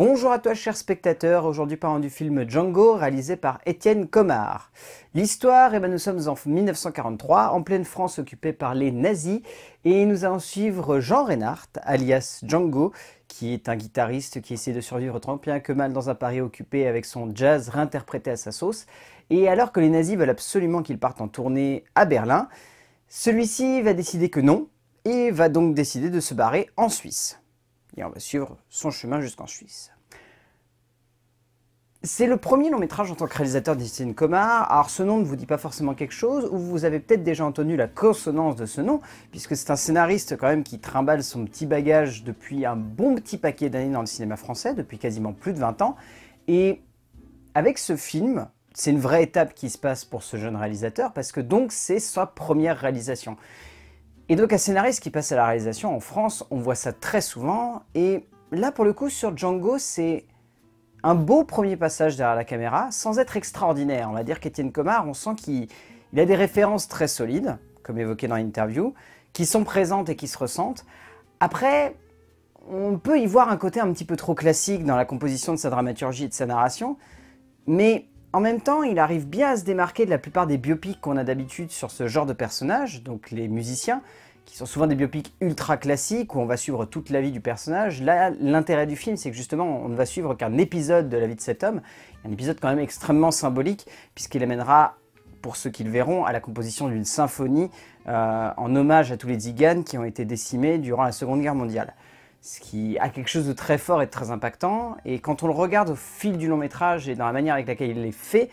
Bonjour à toi chers spectateurs, aujourd'hui parlons du film Django réalisé par Étienne Comard. L'histoire, nous sommes en 1943, en pleine France occupée par les nazis, et nous allons suivre Jean Reinhardt, alias Django, qui est un guitariste qui essaie de survivre tant bien que mal dans un Paris occupé avec son jazz réinterprété à sa sauce. Et alors que les nazis veulent absolument qu'il parte en tournée à Berlin, celui-ci va décider que non, et va donc décider de se barrer en Suisse. Et on va suivre son chemin jusqu'en Suisse. C'est le premier long métrage en tant que réalisateur d'Étienne Comard. Alors ce nom ne vous dit pas forcément quelque chose, ou vous avez peut-être déjà entendu la consonance de ce nom, puisque c'est un scénariste quand même qui trimballe son petit bagage depuis un bon petit paquet d'années dans le cinéma français, depuis quasiment plus de 20 ans. Et avec ce film, c'est une vraie étape qui se passe pour ce jeune réalisateur, parce que donc c'est sa première réalisation. Et donc un scénariste qui passe à la réalisation en France, on voit ça très souvent, et là pour le coup sur Django, c'est un beau premier passage derrière la caméra, sans être extraordinaire. On va dire qu'Étienne Comard, on sent qu'il a des références très solides, comme évoqué dans l'interview, qui sont présentes et qui se ressentent. Après, on peut y voir un côté un petit peu trop classique dans la composition de sa dramaturgie et de sa narration, mais en même temps, il arrive bien à se démarquer de la plupart des biopics qu'on a d'habitude sur ce genre de personnages, donc les musiciens, qui sont souvent des biopics ultra classiques où on va suivre toute la vie du personnage. Là, l'intérêt du film, c'est que justement, on ne va suivre qu'un épisode de la vie de cet homme, un épisode quand même extrêmement symbolique, puisqu'il amènera, pour ceux qui le verront, à la composition d'une symphonie en hommage à tous les tziganes qui ont été décimés durant la Seconde Guerre mondiale. Ce qui a quelque chose de très fort et de très impactant, et quand on le regarde au fil du long métrage et dans la manière avec laquelle il est fait,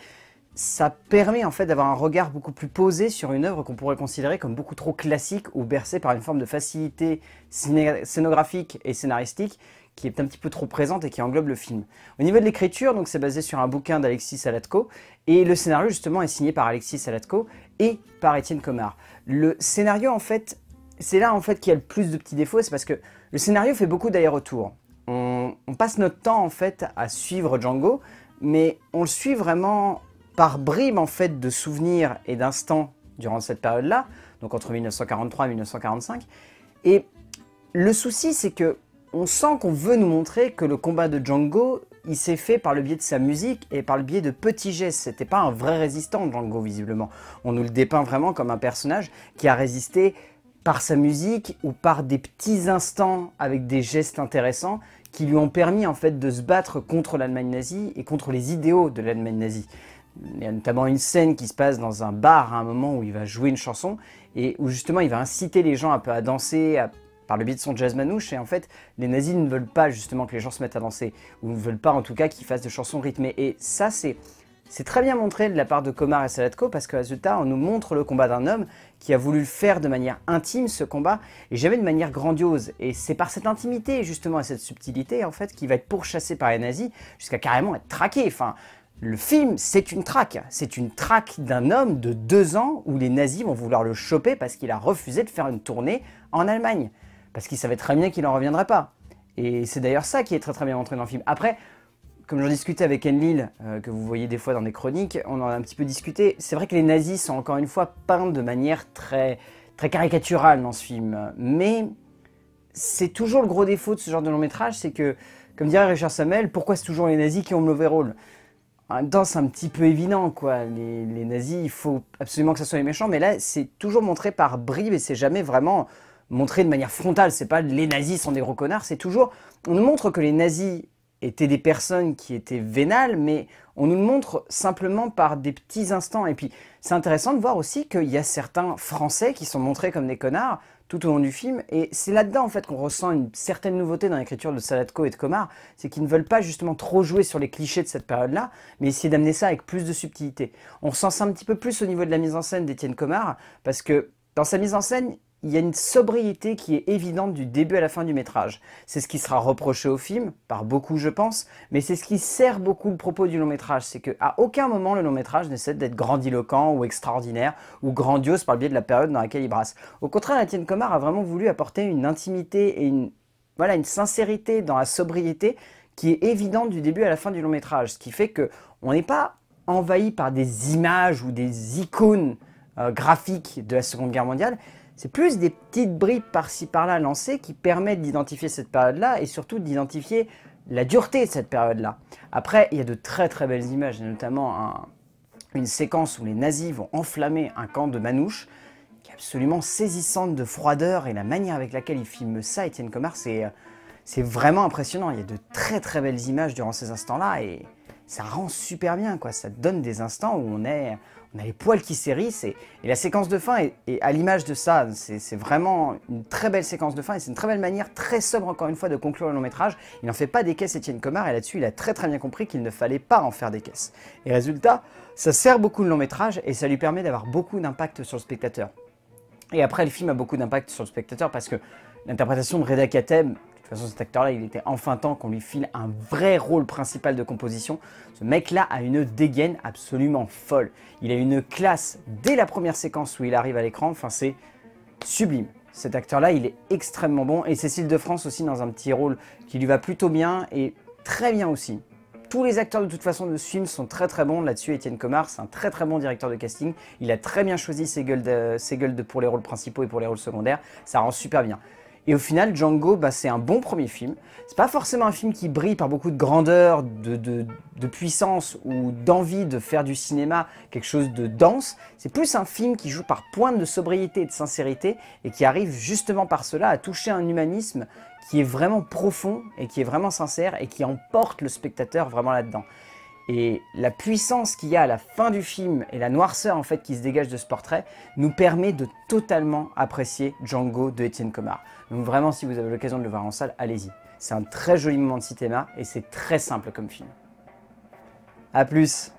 ça permet en fait d'avoir un regard beaucoup plus posé sur une œuvre qu'on pourrait considérer comme beaucoup trop classique ou bercée par une forme de facilité scénographique et scénaristique qui est un petit peu trop présente et qui englobe le film. Au niveau de l'écriture, donc c'est basé sur un bouquin d'Alexis Salatko, et le scénario justement est signé par Alexis Salatko et par Étienne Comard. Le scénario en fait, c'est là en fait qu'il y a le plus de petits défauts, c'est parce que le scénario fait beaucoup d'allers-retours. On passe notre temps en fait à suivre Django, mais on le suit vraiment par bribes en fait de souvenirs et d'instants durant cette période-là, donc entre 1943 et 1945. Et le souci, c'est que on sent qu'on veut nous montrer que le combat de Django, il s'est fait par le biais de sa musique et par le biais de petits gestes. C'était pas un vrai résistant, Django, visiblement. On nous le dépeint vraiment comme un personnage qui a résisté par sa musique ou par des petits instants avec des gestes intéressants qui lui ont permis en fait de se battre contre l'Allemagne nazie et contre les idéaux de l'Allemagne nazie. Il y a notamment une scène qui se passe dans un bar à un moment où il va jouer une chanson et où justement il va inciter les gens un peu à danser par le biais de son jazz manouche, et en fait les nazis ne veulent pas justement que les gens se mettent à danser, ou ne veulent pas en tout cas qu'ils fassent de chansons rythmées, et ça c'est très bien montré de la part de Comard et Salatko, parce que résultat on nous montre le combat d'un homme qui a voulu le faire de manière intime, ce combat, et jamais de manière grandiose, et c'est par cette intimité justement et cette subtilité en fait qu'il va être pourchassé par les nazis jusqu'à carrément être traqué. Enfin, le film, c'est une traque d'un homme de 2 ans où les nazis vont vouloir le choper parce qu'il a refusé de faire une tournée en Allemagne. Parce qu'il savait très bien qu'il n'en reviendrait pas. Et c'est d'ailleurs ça qui est très très bien montré dans le film. Après, comme j'en discutais avec Enlil, que vous voyez des fois dans des chroniques, on en a un petit peu discuté, c'est vrai que les nazis sont encore une fois peints de manière très, très caricaturale dans ce film. Mais c'est toujours le gros défaut de ce genre de long métrage, c'est que, comme dirait Richard Sammel, pourquoi c'est toujours les nazis qui ont le mauvais rôle ? En même temps, c'est un petit peu évident, quoi. Les nazis, il faut absolument que ça soit les méchants, mais là, c'est toujours montré par bribes et c'est jamais vraiment montré de manière frontale. C'est pas les nazis sont des gros connards, c'est toujours... On nous montre que les nazis étaient des personnes qui étaient vénales, mais on nous le montre simplement par des petits instants. Et puis, c'est intéressant de voir aussi qu'il y a certains Français qui sont montrés comme des connards tout au long du film, et c'est là-dedans en fait qu'on ressent une certaine nouveauté dans l'écriture de Salatko et de Comard, c'est qu'ils ne veulent pas justement trop jouer sur les clichés de cette période-là, mais essayer d'amener ça avec plus de subtilité. On ressent ça un petit peu plus au niveau de la mise en scène d'Étienne Comard, parce que dans sa mise en scène, il y a une sobriété qui est évidente du début à la fin du métrage. C'est ce qui sera reproché au film, par beaucoup je pense, mais c'est ce qui sert beaucoup le propos du long métrage. C'est qu'à aucun moment le long métrage n'essaie d'être grandiloquent ou extraordinaire ou grandiose par le biais de la période dans laquelle il brasse. Au contraire, Étienne Comard a vraiment voulu apporter une intimité et une sincérité dans la sobriété qui est évidente du début à la fin du long métrage. Ce qui fait qu'on n'est pas envahi par des images ou des icônes graphiques de la Seconde Guerre mondiale. C'est plus des petites bribes par-ci par-là lancées qui permettent d'identifier cette période-là et surtout d'identifier la dureté de cette période-là. Après, il y a de très très belles images, notamment une séquence où les nazis vont enflammer un camp de manouches, qui est absolument saisissante de froideur, et la manière avec laquelle il filme ça, Étienne Comard, c'est vraiment impressionnant. Il y a de très très belles images durant ces instants-là, et ça rend super bien, quoi. Ça donne des instants où on a les poils qui s'hérissent, et la séquence de fin est à l'image de ça. C'est vraiment une très belle séquence de fin, et c'est une très belle manière, très sobre encore une fois, de conclure le long métrage. Il n'en fait pas des caisses, Étienne Comard, et là-dessus il a très très bien compris qu'il ne fallait pas en faire des caisses. Et résultat, ça sert beaucoup le long métrage, et ça lui permet d'avoir beaucoup d'impact sur le spectateur. Et après, le film a beaucoup d'impact sur le spectateur, parce que l'interprétation de Reda Kateb, de toute façon, cet acteur-là, il était enfin temps qu'on lui file un vrai rôle principal de composition. Ce mec-là a une dégaine absolument folle. Il a une classe dès la première séquence où il arrive à l'écran. Enfin, c'est sublime. Cet acteur-là, il est extrêmement bon. Et Cécile de France aussi dans un petit rôle qui lui va plutôt bien et très bien aussi. Tous les acteurs de toute façon de ce film sont très très bons. Là-dessus, Étienne Comard, c'est un très très bon directeur de casting. Il a très bien choisi ses gueules pour les rôles principaux et pour les rôles secondaires. Ça rend super bien. Et au final, Django, c'est un bon premier film. C'est pas forcément un film qui brille par beaucoup de grandeur, de puissance ou d'envie de faire du cinéma quelque chose de dense. C'est plus un film qui joue par pointe de sobriété et de sincérité et qui arrive justement par cela à toucher un humanisme qui est vraiment profond et qui est vraiment sincère et qui emporte le spectateur vraiment là-dedans. Et la puissance qu'il y a à la fin du film et la noirceur en fait qui se dégage de ce portrait nous permet de totalement apprécier Django de Étienne Comard. Donc vraiment, si vous avez l'occasion de le voir en salle, allez-y. C'est un très joli moment de cinéma et c'est très simple comme film. A plus!